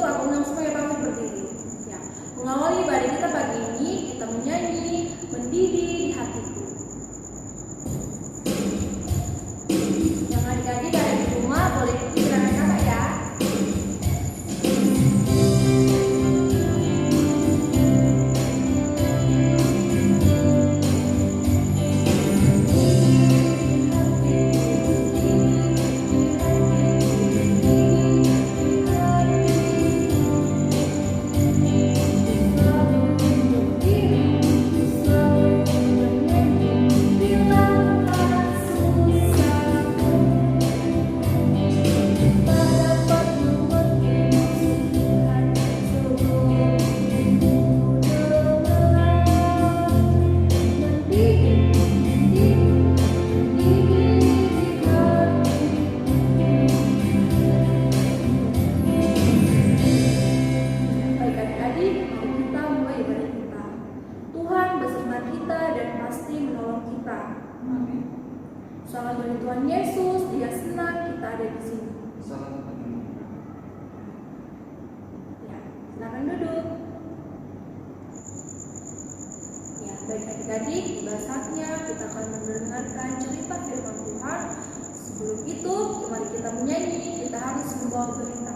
aku undang supaya bangkit berdiri. Ya, mengawali ibadah kita pagi ini, kita menyanyi Mendidih di Hatiku. Yang adik-adik ada di rumah boleh ikuti gerakan kakak ya. Selamat hari Tuhan Yesus, Dia senang kita ada di sini. Ya, silakan duduk. Ya, baik adik-adik, tiba saatnya kita akan mendengarkan cerita firman Tuhan. Sebelum itu, mari kita menyanyi, kita harus membawa berita.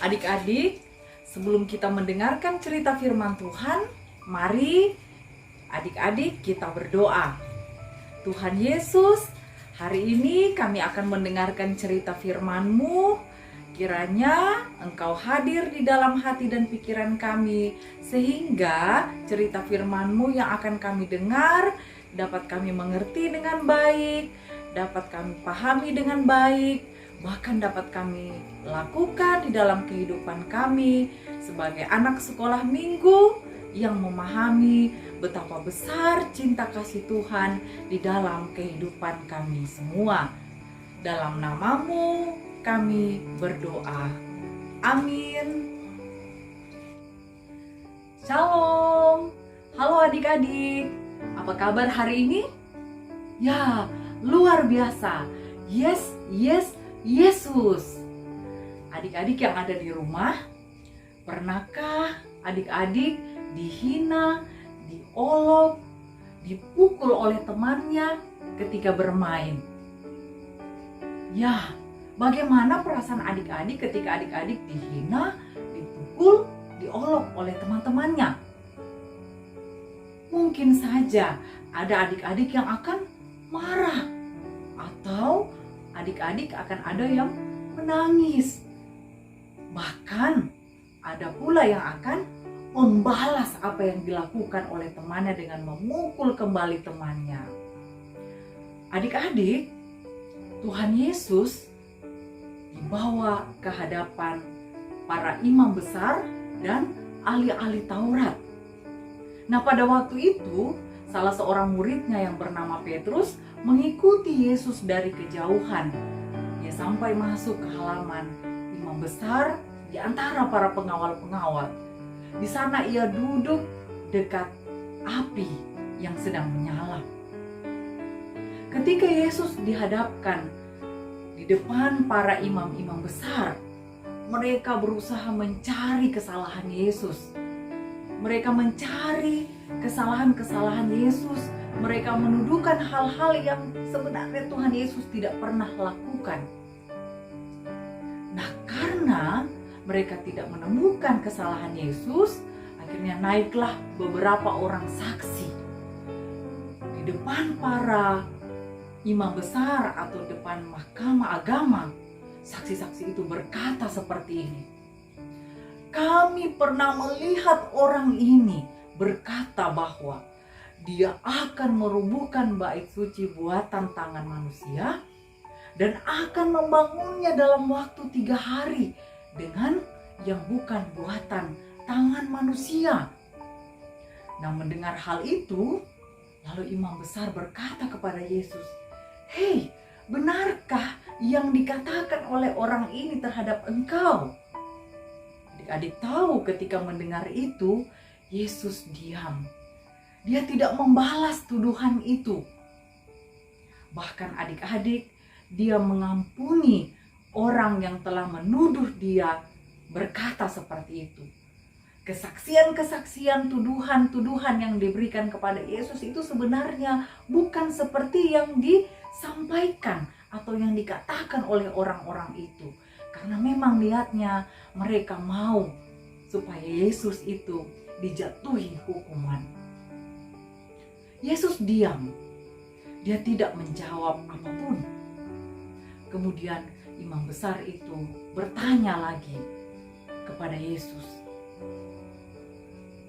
Adik-adik, sebelum kita mendengarkan cerita firman Tuhan, mari adik-adik kita berdoa. Tuhan Yesus, hari ini kami akan mendengarkan cerita firman-Mu. Kiranya Engkau hadir di dalam hati dan pikiran kami, sehingga cerita firman-Mu yang akan kami dengar dapat kami mengerti dengan baik, dapat kami pahami dengan baik, bahkan dapat kami lakukan di dalam kehidupan kami sebagai anak sekolah minggu yang memahami betapa besar cinta kasih Tuhan di dalam kehidupan kami semua. Dalam nama-Mu kami berdoa. Amin. Shalom. Halo adik-adik. Apa kabar hari ini? Ya, luar biasa. Yes, Yesus. Adik-adik yang ada di rumah, pernahkah adik-adik dihina, diolok, dipukul oleh temannya ketika bermain? Ya, bagaimana perasaan adik-adik ketika adik-adik dihina, dipukul, diolok oleh teman-temannya? Mungkin saja ada adik-adik yang akan marah, atau adik-adik akan ada yang menangis. Bahkan ada pula yang akan membalas apa yang dilakukan oleh temannya dengan memukul kembali temannya. Adik-adik, Tuhan Yesus dibawa ke hadapan para imam besar dan ahli-ahli Taurat. Nah, pada waktu itu salah seorang muridnya yang bernama Petrus mengikuti Yesus dari kejauhan. Dia sampai masuk ke halaman imam besar di antara para pengawal-pengawal. Di sana ia duduk dekat api yang sedang menyala. Ketika Yesus dihadapkan di depan para imam-imam besar, mereka berusaha mencari kesalahan Yesus. Mereka mencari kesalahan-kesalahan Yesus. Mereka menuduhkan hal-hal yang sebenarnya Tuhan Yesus tidak pernah lakukan. Nah, karena mereka tidak menemukan kesalahan Yesus, akhirnya naiklah beberapa orang saksi di depan para imam besar atau depan mahkamah agama. Saksi-saksi itu berkata seperti ini, "Kami pernah melihat orang ini berkata bahwa dia akan merubuhkan bait suci buatan tangan manusia dan akan membangunnya dalam waktu 3 hari dengan yang bukan buatan tangan manusia." Nah, mendengar hal itu, lalu imam besar berkata kepada Yesus, "Hei, benarkah yang dikatakan oleh orang ini terhadap engkau?" Adik-adik tahu ketika mendengar itu, Yesus diam. Dia tidak membalas tuduhan itu. Bahkan adik-adik, dia mengampuni orang yang telah menuduh dia berkata seperti itu. Kesaksian-kesaksian, tuduhan-tuduhan yang diberikan kepada Yesus itu sebenarnya bukan seperti yang disampaikan atau yang dikatakan oleh orang-orang itu. Karena memang niatnya mereka mau supaya Yesus itu dijatuhi hukuman. Yesus diam. Dia tidak menjawab apapun. Kemudian imam besar itu bertanya lagi kepada Yesus,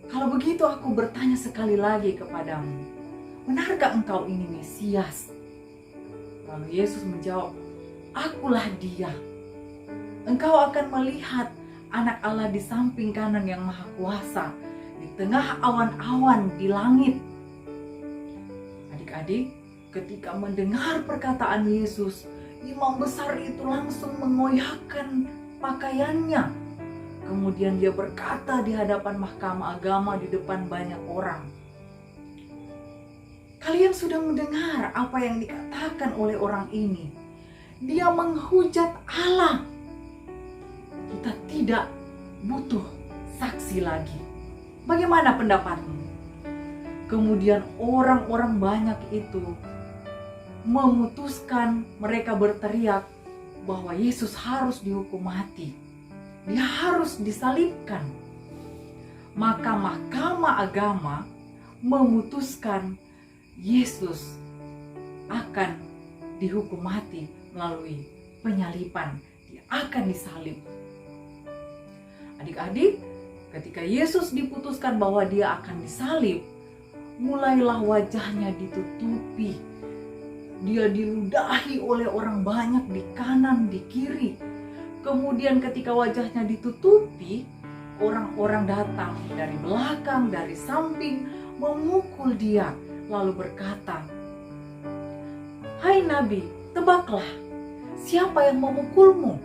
"Kalau begitu aku bertanya sekali lagi kepadamu, benarkah engkau ini Mesias?" Lalu Yesus menjawab, "Akulah dia. Engkau akan melihat Anak Allah di samping kanan yang Maha Kuasa, di tengah awan-awan di langit." Adik-adik, ketika mendengar perkataan Yesus, imam besar itu langsung mengoyakkan pakaiannya. Kemudian dia berkata di hadapan mahkamah agama di depan banyak orang, "Kalian sudah mendengar apa yang dikatakan oleh orang ini. Dia menghujat Allah. Kita tidak butuh saksi lagi. Bagaimana pendapatmu?" Kemudian orang-orang banyak itu memutuskan, mereka berteriak bahwa Yesus harus dihukum mati. Dia harus disalibkan. Maka mahkamah agama memutuskan Yesus akan dihukum mati melalui penyaliban. Dia akan disalib. Adik-adik, ketika Yesus diputuskan bahwa dia akan disalib, mulailah wajahnya ditutupi. Dia diludahi oleh orang banyak di kanan, di kiri. Kemudian ketika wajahnya ditutupi, orang-orang datang dari belakang, dari samping, memukul dia, lalu berkata, "Hai Nabi, tebaklah, siapa yang memukulmu?"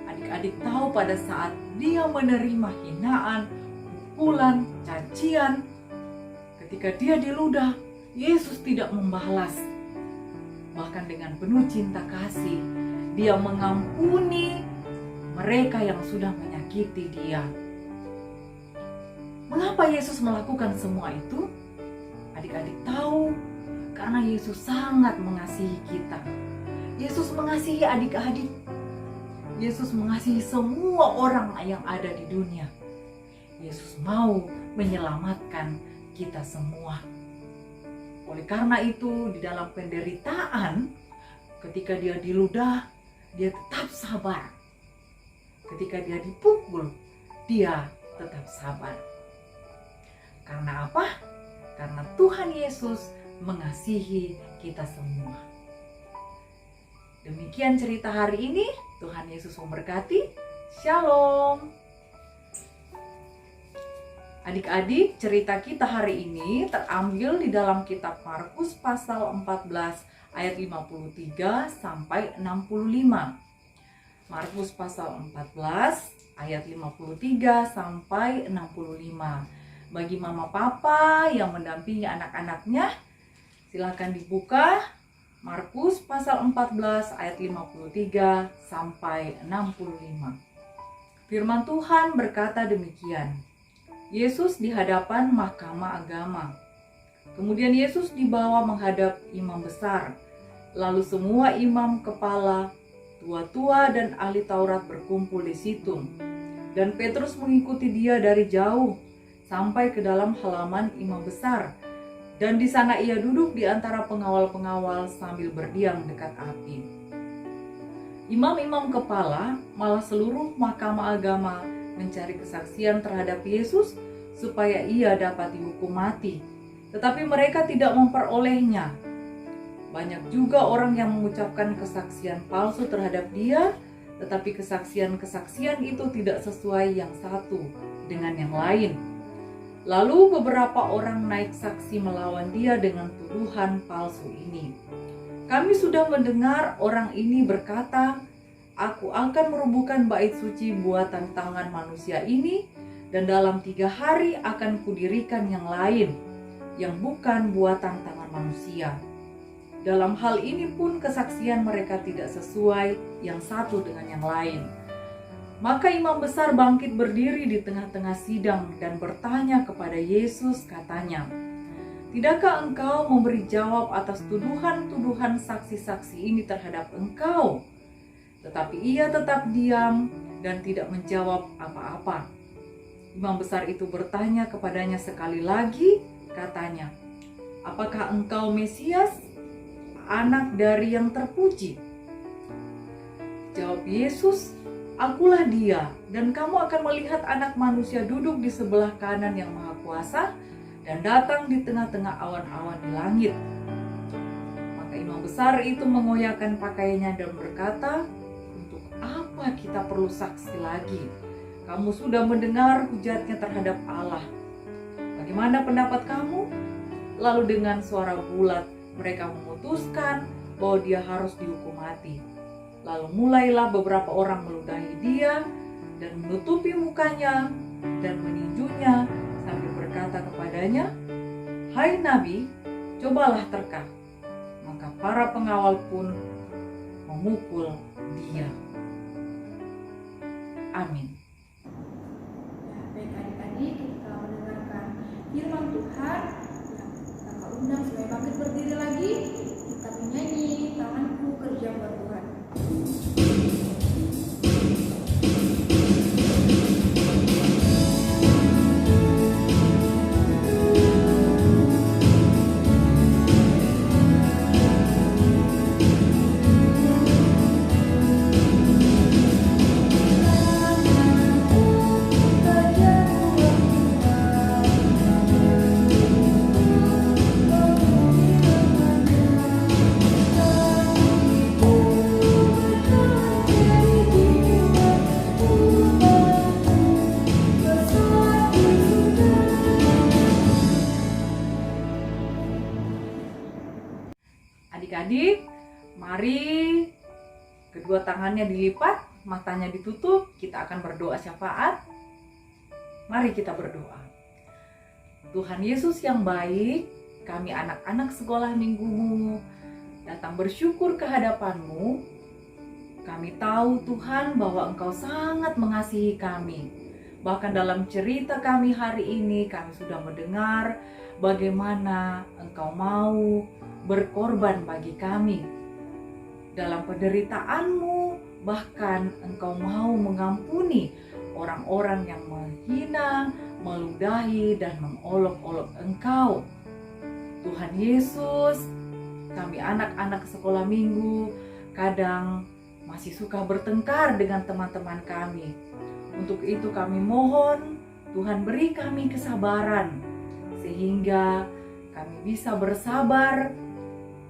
Adik-adik tahu pada saat dia menerima hinaan, pukulan, cacian, ketika dia diludah, Yesus tidak membalas. Bahkan dengan penuh cinta kasih, dia mengampuni mereka yang sudah menyakiti dia. Mengapa Yesus melakukan semua itu? Adik-adik tahu, karena Yesus sangat mengasihi kita. Yesus mengasihi adik-adik. Yesus mengasihi semua orang yang ada di dunia. Yesus mau menyelamatkan kita semua. Oleh karena itu, di dalam penderitaan, ketika dia diludah, dia tetap sabar. Ketika dia dipukul, dia tetap sabar. Karena apa? Karena Tuhan Yesus mengasihi kita semua. Demikian cerita hari ini. Tuhan Yesus memberkati. Shalom. Adik-adik, cerita kita hari ini terambil di dalam kitab Markus pasal 14 ayat 53 sampai 65. Markus pasal 14 ayat 53 sampai 65. Bagi mama papa yang mendampingi anak-anaknya, silakan dibuka Markus pasal 14 ayat 53 sampai 65. Firman Tuhan berkata demikian. Yesus di hadapan mahkamah agama. Kemudian Yesus dibawa menghadap imam besar. Lalu semua imam kepala tua-tua dan ahli Taurat berkumpul di situ. Dan Petrus mengikuti dia dari jauh sampai ke dalam halaman imam besar. Dan di sana ia duduk di antara pengawal-pengawal sambil berdiam dekat api. Imam-imam kepala, malah seluruh mahkamah agama mencari kesaksian terhadap Yesus supaya ia dapat dihukum mati. Tetapi mereka tidak memperolehnya. Banyak juga orang yang mengucapkan kesaksian palsu terhadap dia, tetapi kesaksian-kesaksian itu tidak sesuai yang satu dengan yang lain. Lalu beberapa orang naik saksi melawan dia dengan tuduhan palsu ini. Kami sudah mendengar orang ini berkata, "Aku akan merobohkan bait suci buatan tangan manusia ini, dan dalam 3 hari akan kudirikan yang lain, yang bukan buatan tangan manusia." Dalam hal ini pun kesaksian mereka tidak sesuai yang satu dengan yang lain. Maka imam besar bangkit berdiri di tengah-tengah sidang dan bertanya kepada Yesus, katanya, "Tidakkah engkau memberi jawab atas tuduhan-tuduhan saksi-saksi ini terhadap engkau?" Tetapi ia tetap diam dan tidak menjawab apa-apa. Imam besar itu bertanya kepadanya sekali lagi, katanya, "Apakah engkau Mesias, anak dari yang terpuji?" Jawab Yesus, "Akulah dia, dan kamu akan melihat Anak Manusia duduk di sebelah kanan yang Maha Kuasa dan datang di tengah-tengah awan-awan di langit." Maka imam besar itu mengoyakkan pakaiannya dan berkata, "Untuk apa kita perlu saksi lagi? Kamu sudah mendengar hujatnya terhadap Allah. Bagaimana pendapat kamu?" Lalu dengan suara bulat mereka memutuskan bahwa dia harus dihukum mati. Lalu mulailah beberapa orang meludahi dia dan menutupi mukanya dan meninjunya sambil berkata kepadanya, "Hai Nabi, cobalah terka." Maka para pengawal pun memukul dia. Amin. Ya, baik adik-adik, kita mendengarkan firman Tuhan. Kita undang supaya bangkit berdiri lagi. Kita menyanyi "Tanganku Kerja buat Tuhan". Adik-adik, mari kedua tangannya dilipat, matanya ditutup, kita akan berdoa syafaat. Mari kita berdoa. Tuhan Yesus yang baik, kami anak-anak sekolah minggumu datang bersyukur ke hadapan-Mu. Kami tahu Tuhan bahwa Engkau sangat mengasihi kami. Bahkan dalam cerita kami hari ini, kami sudah mendengar bagaimana Engkau mau berkorban bagi kami. Dalam penderitaan-Mu, bahkan Engkau mau mengampuni orang-orang yang menghina, meludahi, dan mengolok-olok Engkau. Tuhan Yesus, kami anak-anak sekolah minggu kadang masih suka bertengkar dengan teman-teman kami. Untuk itu kami mohon Tuhan beri kami kesabaran sehingga kami bisa bersabar.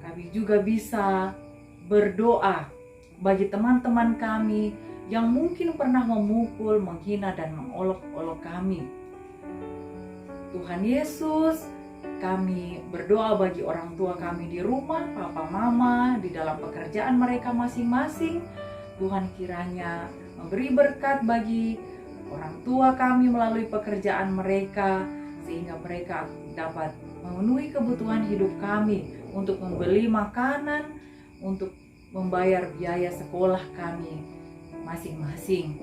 Kami juga bisa berdoa bagi teman-teman kami yang mungkin pernah memukul, menghina, dan mengolok-olok kami. Tuhan Yesus, kami berdoa bagi orang tua kami di rumah, papa mama, di dalam pekerjaan mereka masing-masing. Tuhan kiranya memberi berkat bagi orang tua kami melalui pekerjaan mereka, sehingga mereka dapat memenuhi kebutuhan hidup kami untuk membeli makanan, untuk membayar biaya sekolah kami masing-masing.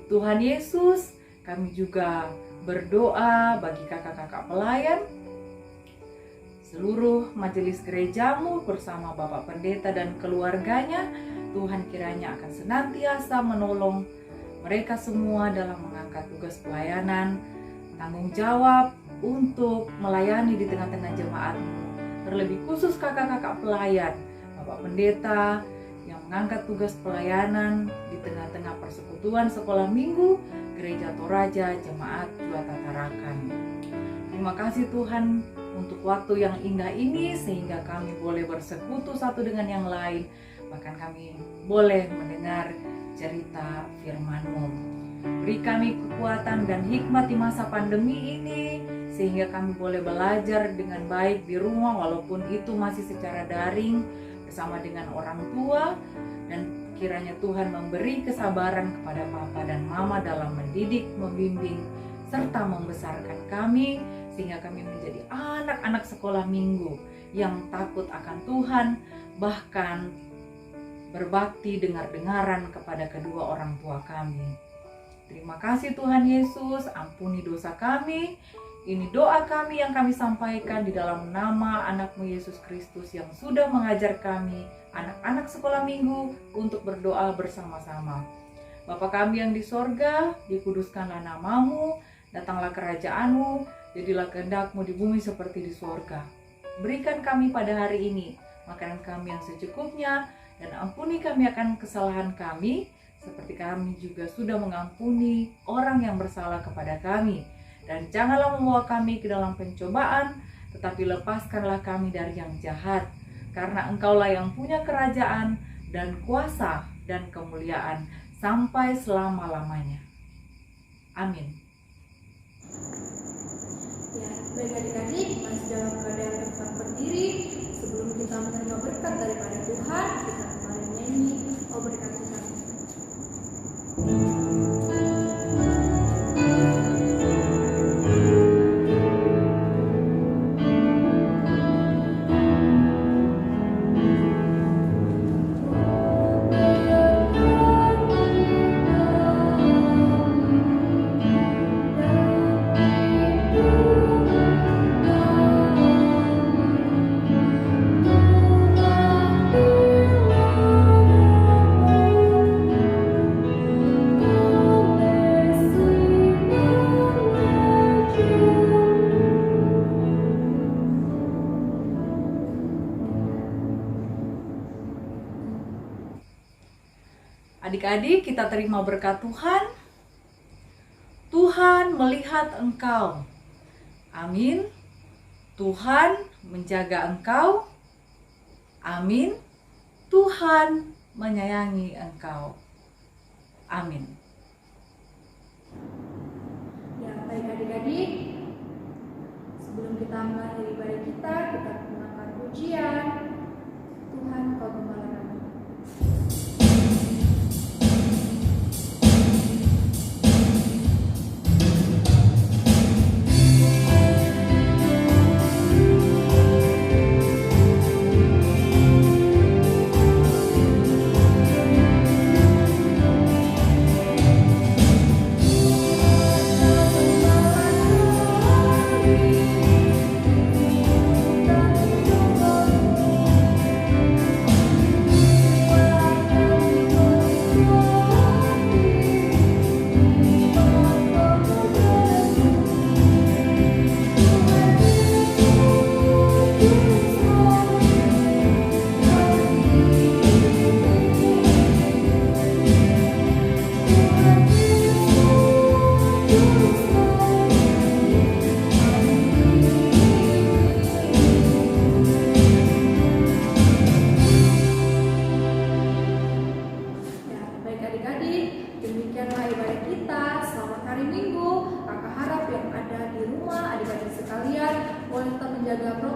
Tuhan Yesus, kami juga berdoa bagi kakak-kakak pelayan seluruh majelis gerejamu bersama Bapak Pendeta dan keluarganya. Tuhan kiranya akan senantiasa menolong mereka semua dalam mengangkat tugas pelayanan, tanggung jawab untuk melayani di tengah-tengah jemaatmu. Terlebih khusus kakak-kakak pelayan, Bapak Pendeta yang mengangkat tugas pelayanan di tengah-tengah persekutuan sekolah minggu Gereja Toraja Jemaat Juata Tarakan. Terima kasih Tuhan untuk waktu yang indah ini sehingga kami boleh bersekutu satu dengan yang lain, bahkan kami boleh mendengar cerita firman-Mu. Beri kami kekuatan dan hikmat di masa pandemi ini sehingga kami boleh belajar dengan baik di rumah walaupun itu masih secara daring bersama dengan orang tua, dan kiranya Tuhan memberi kesabaran kepada Papa dan Mama dalam mendidik, membimbing, serta membesarkan kami sehingga kami menjadi anak-anak sekolah minggu yang takut akan Tuhan, bahkan berbakti dengar-dengaran kepada kedua orang tua kami. Terima kasih Tuhan Yesus, ampuni dosa kami. Ini doa kami yang kami sampaikan di dalam nama anak-Mu Yesus Kristus yang sudah mengajar kami, anak-anak sekolah minggu, untuk berdoa bersama-sama. Bapa kami yang di sorga, dikuduskanlah nama-Mu, datanglah kerajaan-Mu, jadilah kehendak-Mu di bumi seperti di sorga. Berikan kami pada hari ini makanan kami yang secukupnya, dan ampuni kami akan kesalahan kami, seperti kami juga sudah mengampuni orang yang bersalah kepada kami. Dan janganlah membawa kami ke dalam pencobaan, tetapi lepaskanlah kami dari yang jahat. Karena Engkaulah yang punya kerajaan dan kuasa dan kemuliaan sampai selama-lamanya. Amin. Ya, baik adik-adik, masih dalam keadaan tetap berdiri. Sebelum kita menerima berkat daripada Tuhan, kita kembali menyanyi "Oh Berkati Kami". Adik-adik, kita terima berkat Tuhan. Tuhan melihat engkau. Amin. Tuhan menjaga engkau. Amin. Tuhan menyayangi engkau. Amin. Ya, baik adik-adik, sebelum kita mengakhiri ibadah kita gunakan pujian Tuhan Kau Gembala kami. Demikianlah ibadah kita selamat hari Minggu. Kakak harap yang ada di rumah, adik-adik sekalian, boleh tetap menjaga protokol